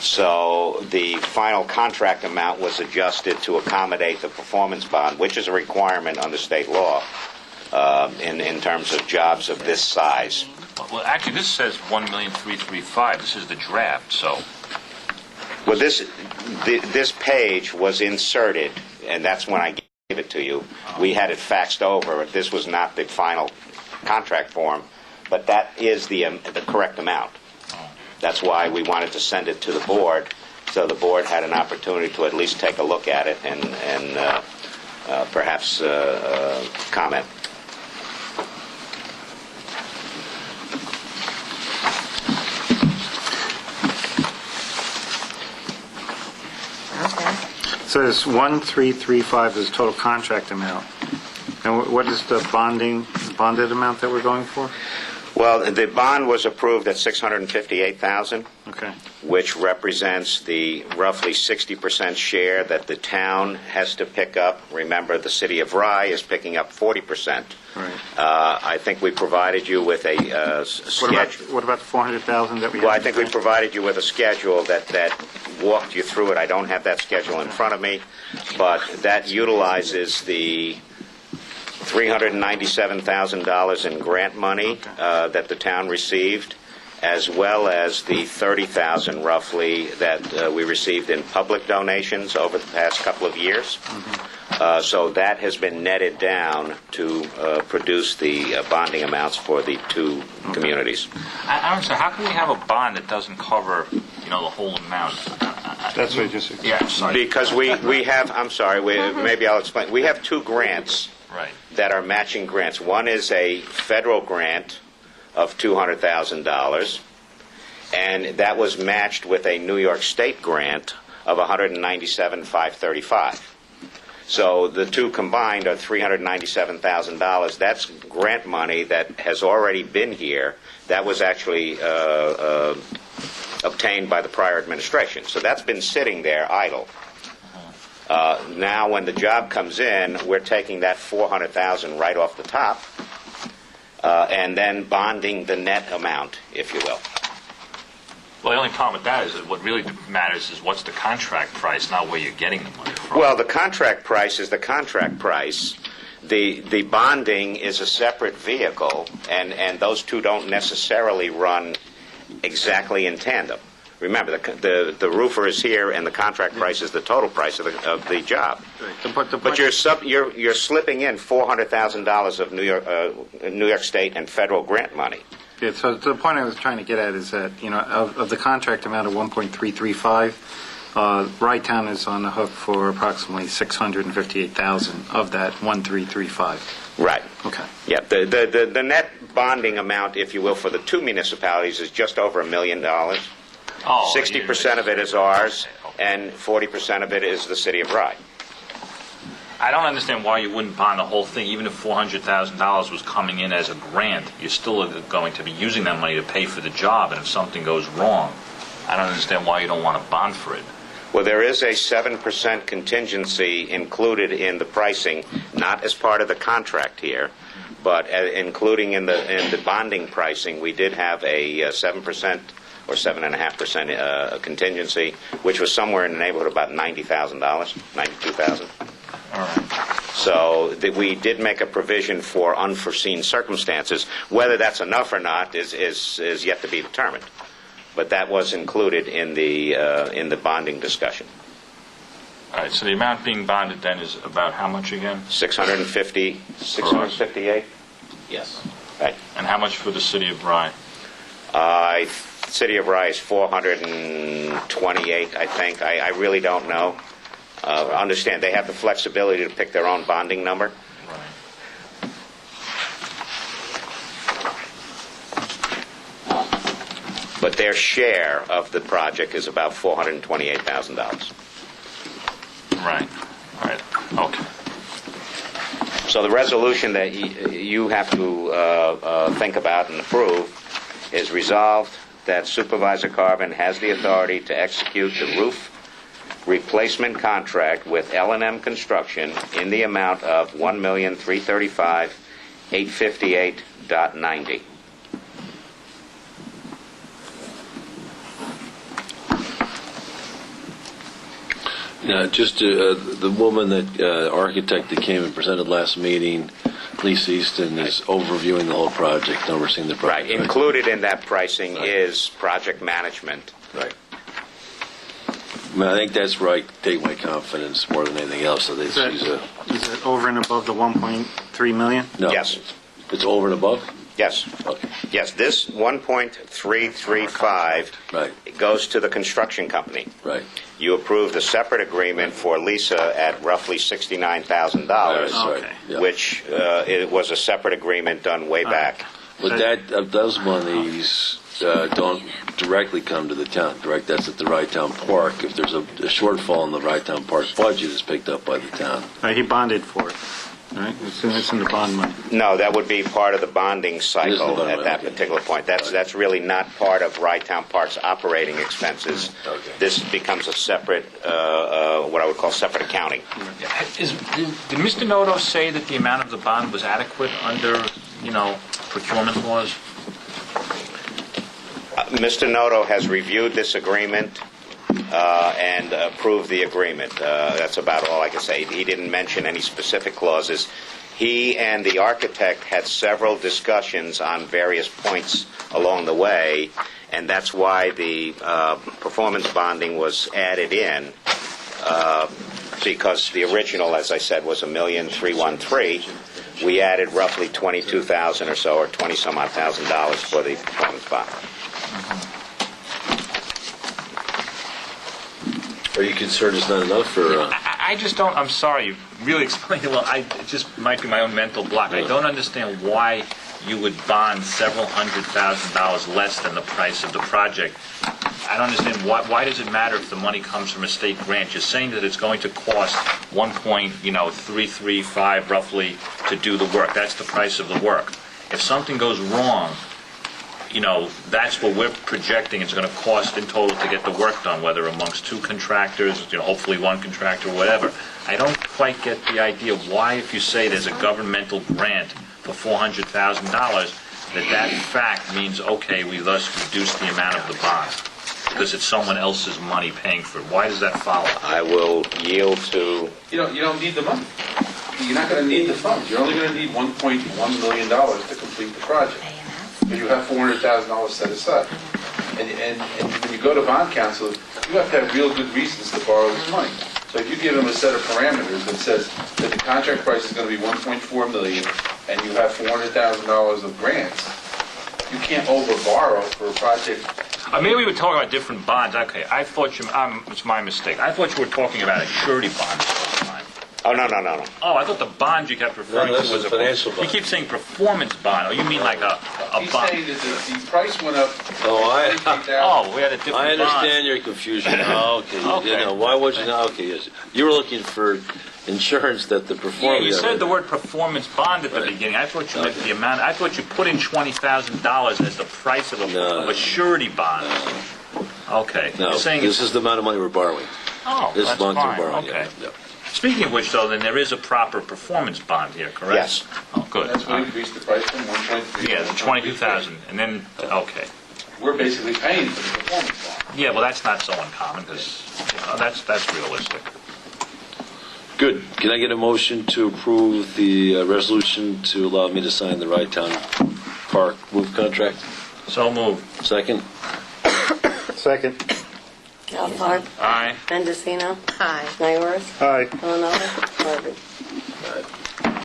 So the final contract amount was adjusted to accommodate the performance bond, which is a requirement under state law in terms of jobs of this size. Well, actually, this says $1,335,000. This is the draft, so. Well, this page was inserted, and that's when I gave it to you. We had it faxed over. This was not the final contract form, but that is the correct amount. That's why we wanted to send it to the board, so the board had an opportunity to at least take a look at it and perhaps comment. So it's 1,335 is total contract amount. And what is the bonded amount that we're going for? Well, the bond was approved at $658,000, Okay. which represents the roughly 60% share that the town has to pick up. Remember, the city of Rye is picking up 40%. Right. I think we provided you with a schedule. What about the 400,000 that we have? Well, I think we provided you with a schedule that walked you through it. I don't have that schedule in front of me, but that utilizes the $397,000 in grant money that the town received, as well as the $30,000 roughly that we received in public donations over the past couple of years. So that has been netted down to produce the bonding amounts for the two communities. I don't understand. How can we have a bond that doesn't cover, the whole amount? That's what I just... Yeah, sorry. Because we have, I'm sorry, maybe I'll explain. We have two grants. Right. That are matching grants. One is a federal grant of $200,000, and that was matched with a New York State grant of $197,535. So the two combined are $397,000. That's grant money that has already been here. That was actually obtained by the prior administration. So that's been sitting there idle. Now, when the job comes in, we're taking that $400,000 right off the top, and then bonding the net amount, if you will. Well, the only problem with that is that what really matters is what's the contract price, not where you're getting the money from. Well, the contract price is the contract price. The bonding is a separate vehicle, and those two don't necessarily run exactly in tandem. Remember, the roofer is here, and the contract price is the total price of the job. But you're slipping in $400,000 of New York State and federal grant money. Yeah, so the point I was trying to get at is that, of the contract amount of 1.335, Rye Town is on the hook for approximately $658,000 of that 1.335. Right. Okay. Yeah. The net bonding amount, if you will, for the two municipalities is just over $1 million. 60% of it is ours, and 40% of it is the city of Rye. I don't understand why you wouldn't bond the whole thing. Even if $400,000 was coming in as a grant, you're still going to be using that money to pay for the job, and if something goes wrong, I don't understand why you don't want to bond for it. Well, there is a 7% contingency included in the pricing, not as part of the contract here, but including in the bonding pricing, we did have a 7% or 7.5% contingency, which was somewhere in the neighborhood of about $90,000, $92,000. All right. So we did make a provision for unforeseen circumstances. Whether that's enough or not is yet to be determined. But that was included in the bonding discussion. All right. So the amount being bonded then is about how much again? 658. Yes. Right. And how much for the city of Rye? City of Rye is 428, I think. I really don't know. Understand, they have the flexibility to pick their own bonding number. Right. But their share of the project is about $428,000. Right. All right. Okay. So the resolution that you have to think about and approve is resolved that Supervisor Carvin has the authority to execute the roof replacement contract with L&M Construction in the amount of $1,335,858.90. Just the woman architect that came and presented last meeting, Lisa Easton, is overviewing the whole project, overseeing the Right. project. Included in that pricing is project management. Right. I mean, I think that's right. Take my confidence more than anything else. So Is she's a it over and above the 1.3 million? no. Yes. It's over and above. Yes. Okay. Yes. This 1.335 Right. goes to the construction company. Right. You approved a separate agreement for Lisa at roughly $69,000, That's Okay. right. Yeah. which it was a separate agreement done way back. But those monies don't directly come to the town. That's at the Rye Town Park. If there's a shortfall in the Rye Town Park budget, it's picked up by the town. He bonded for it, right? It's in the bond money. No, that would be part of the bonding cycle bond at money, that okay. particular point. That's really not part of Rye Town Park's operating expenses. Okay. This becomes a separate, what I would call separate accounting. Did Mr. Noto say that the amount of the bond was adequate under, procurement laws? Mr. Noto has reviewed this agreement and approved the agreement. That's about all I can say. He didn't mention any specific clauses. He and the architect had several discussions on various points along the way, and that's why the performance bonding was added in, because the original, as I said, was $1,313,000. We added roughly $22,000 or so, or 20-some-odd thousand dollars for the performance bond. Are you concerned it's not enough, or? I just don't, I'm sorry, you really explained it well. It just might be my own mental block. I don't understand why you would bond several $100,000 less than the price of the project. I don't understand why does it matter if the money comes from a state grant? You're saying that it's going to cost 1.335 roughly to do the work. That's the price of the work. If something goes wrong, that's what we're projecting it's going to cost in total to get the work done, whether amongst two contractors, hopefully one contractor, whatever. I don't quite get the idea why, if you say there's a governmental grant for $400,000, that fact means, okay, we thus reduce the amount of the bond because it's someone else's money paying for it. Why does that follow? I will yield to... You don't need the money. You're not going to need the funds. You're only going to need $1.1 million to complete the project. Because you have $400,000 set aside. And when you go to bond counsel, you have to have real good reasons to borrow this money. So if you give them a set of parameters that says that the contract price is going to be $1.4 million and you have $400,000 of grants, you can't over-borrow for a project. Maybe we were talking about different bonds. Okay, I thought it's my mistake. I thought you were talking about a surety bond all the time. Oh, no. Oh, I thought the bond you kept referring No, to this was is a financial You bond. keep saying performance bond. Oh, you mean like a He's bond? saying that the price went up. Oh, Oh, we had a different I bond. understand your confusion. Okay. Okay. Why would you not? Okay, yes. You were looking for insurance that the Yeah, performance... you said the word performance bond at the beginning. I thought you meant the amount. I thought you put in $20,000 as the price of a surety bond. Okay. No, You're saying this is the amount of money we're borrowing. this This bond's fine. we're borrowing. Okay. Yeah. Speaking of which, though, then there is a proper performance bond here, correct? Yes. Oh, good. That's why we increased the price from 1.3. Yeah, the 22,000, and then okay. We're basically paying for the performance bond. Yeah, well, that's not so uncommon because that's realistic. Good. Can I get a motion to approve the resolution to allow me to sign the Rye Town Park roof contract? So moved. Second? Second. Alfarb, Aye. Mendocino, Aye. Mayoris, Aye. Villanova, Harvey.